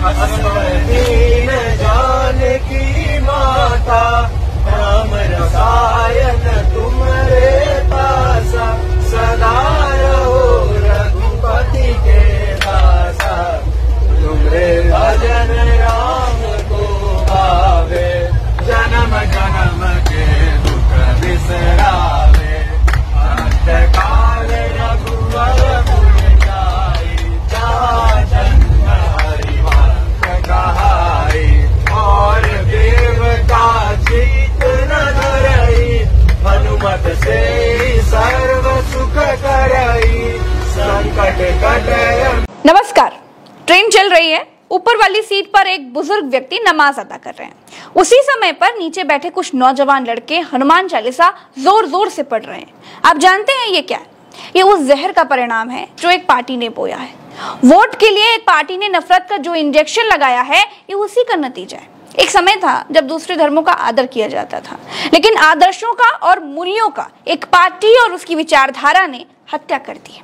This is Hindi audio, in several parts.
दीन जानकी माता, राम रसायन तुम्हारे पासा, सदा रहो रघुपति के दासा। तुम्हारे भजन राम को भावे, जन्म जन्म के दुख बिसरावे। अंतकाल रघुवर पुर जाई, जहाँ जन्म हरि भक्त कहाई। और देवता चित न धरई, हनुमत से सर्व सुख करई। संकट कटय। नमस्कार। ट्रेन चल रही है, ऊपर वाली सीट पर एक बुजुर्ग व्यक्ति नमाज अदा कर रहे हैं। उसी समय पर नीचे बैठे कुछ नौजवान लड़के हनुमान चालीसा जोर जोर से पढ़ रहे हैं। आप जानते हैं ये क्या है? ये उस जहर का परिणाम है जो एक पार्टी ने बोया है। वोट के लिए एक पार्टी ने नफरत का जो इंजेक्शन लगाया है, ये उसी का नतीजा है। एक समय था जब दूसरे धर्मों का आदर किया जाता था, लेकिन आदर्शों का और मूल्यों का एक पार्टी और उसकी विचारधारा ने हत्या कर दी है।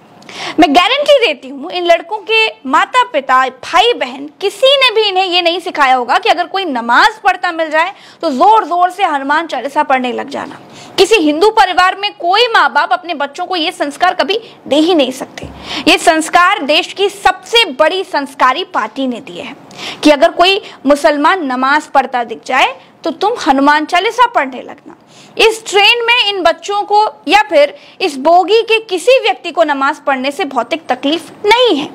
मैं गारंटी देती हूँ, इन लड़कों के माता पिता भाई बहन किसी ने भी इन्हें ये नहीं सिखाया होगा कि अगर कोई नमाज पढ़ता मिल जाए तो जोर जोर से हनुमान चालीसा पढ़ने लग जाना। किसी हिंदू परिवार में कोई माँ बाप अपने बच्चों को ये संस्कार कभी दे ही नहीं सकते। ये संस्कार देश की सबसे बड़ी संस्कारी पार्टी ने दिए हैं कि अगर कोई मुसलमान नमाज पढ़ता दिख जाए तो तुम हनुमान चालीसा पढ़ने लगना। इस ट्रेन में इन बच्चों को या फिर इस बोगी के किसी व्यक्ति को नमाज पढ़ने से भौतिक तकलीफ नहीं है।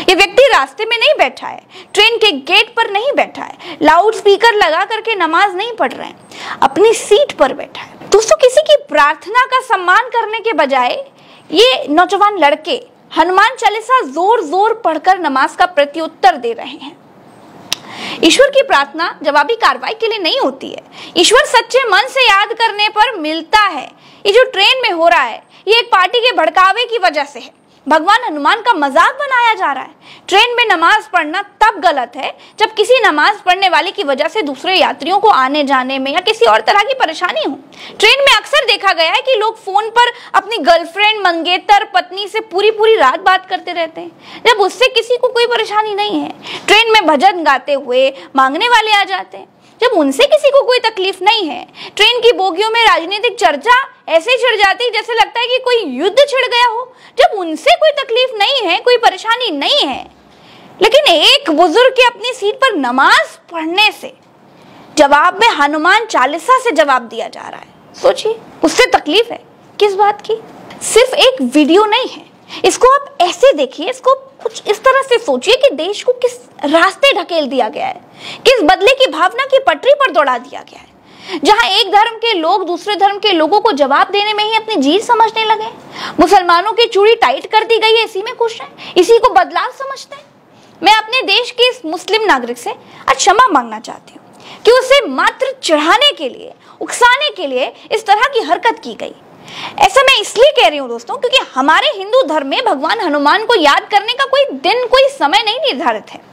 ये व्यक्ति रास्ते में नहीं बैठा है, ट्रेन के गेट पर नहीं बैठा है, लाउड स्पीकर लगा करके नमाज नहीं पढ़ रहे हैं, अपनी सीट पर बैठा है। दोस्तों, किसी की प्रार्थना का सम्मान करने के बजाय ये नौजवान लड़के हनुमान चालीसा जोर जोर पढ़कर नमाज का प्रत्युत्तर दे रहे हैं। ईश्वर की प्रार्थना जवाबी कार्रवाई के लिए नहीं होती है। ईश्वर सच्चे मन से याद करने पर मिलता है। ये जो ट्रेन में हो रहा है, ये एक पार्टी के भड़कावे की वजह से है। भगवान हनुमान का मजाक बनाया जा रहा है। ट्रेन में नमाज पढ़ना तब गलत है जब किसी नमाज पढ़ने वाले की वजह से दूसरे यात्रियों को आने जाने में या किसी और तरह की परेशानी हो। ट्रेन में अक्सर देखा गया है कि लोग फोन पर अपनी गर्लफ्रेंड, मंगेतर, पत्नी से पूरी पूरी रात बात करते रहते हैं, जब उससे किसी को कोई परेशानी नहीं है। ट्रेन में भजन गाते हुए मांगने वाले आ जाते हैं, जब उनसे किसी को कोई तकलीफ नहीं है। ट्रेन की बोगियों में राजनीतिक चर्चा ऐसे छिड़ जाती है जैसे लगता है कि कोई युद्ध छिड़ गया हो, जब उनसे कोई तकलीफ नहीं है, कोई परेशानी नहीं है। लेकिन एक बुजुर्ग के अपनी सीट पर नमाज पढ़ने से जवाब में हनुमान चालीसा से जवाब दिया जा रहा है। सोचिए, उससे तकलीफ है किस बात की? सिर्फ एक वीडियो नहीं है, इसको आप ऐसे देखिए, इसको कुछ इस तरह से सोचिए कि देश को किस रास्ते ढकेल दिया गया है, किस बदले की भावना की पटरी पर दौड़ा दिया गया है। जहां एक धर्म के लोग दूसरे धर्म के लोगों को जवाब देने में ही अपनी जीत समझने लगे। मुसलमानों की चूड़ी टाइट कर दी गई है, इसी में खुश हैं, इसी को बदलाव समझते हैं। मैं अपने देश के इस मुस्लिम नागरिक से आज क्षमा मांगना चाहती हूँ कि उसे मात्र चढ़ाने के लिए, उकसाने के लिए इस तरह की हरकत की गई। ऐसा मैं इसलिए कह रही हूँ दोस्तों, क्योंकि हमारे हिंदू धर्म में भगवान हनुमान को याद करने का कोई दिन, कोई समय नहीं निर्धारित है।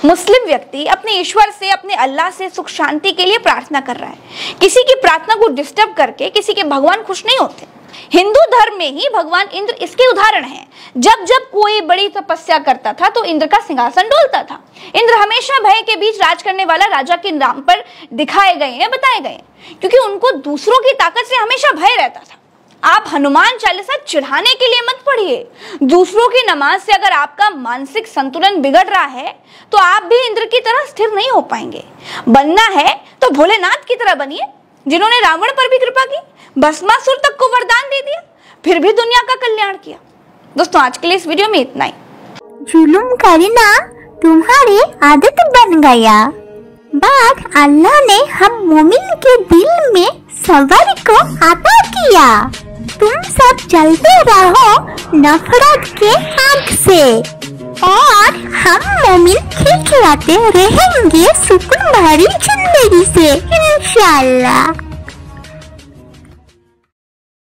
मुस्लिम व्यक्ति अपने ईश्वर से, अपने अल्लाह से सुख शांति के लिए प्रार्थना कर रहा है। किसी की प्रार्थना को डिस्टर्ब करके किसी के भगवान खुश नहीं होते। हिंदू धर्म में ही भगवान इंद्र इसके उदाहरण हैं। जब जब कोई बड़ी तपस्या करता था तो इंद्र का सिंहासन डोलता था। इंद्र हमेशा भय के बीच राज करने वाला राजा के नाम पर दिखाए गए हैं, बताए गए हैं, क्योंकि उनको दूसरों की ताकत से हमेशा भय रहता था। आप हनुमान चालीसा चढ़ाने के लिए मत पढ़िए। दूसरों की नमाज से अगर आपका मानसिक संतुलन बिगड़ रहा है तो आप भी इंद्र की तरह स्थिर नहीं हो पाएंगे। बनना है तो भोलेनाथ की तरह बनिए, जिन्होंने रावण पर भी कृपा की, भस्मासुर तक को वरदान दे दिया, फिर भी दुनिया का कल्याण किया। दोस्तों, आज के लिए इस वीडियो में इतना ही। जुलुम करना तुम्हारी आदत बन गया, बाद अल्लाह ने हम मोमिन के दिल में सब्र को अता किया। तुम सब चलते रहो नफरत के आग से, और हम मोमिन खिलखिलाते रहेंगे सुकून भरी जिंदगी से इंशाअल्लाह।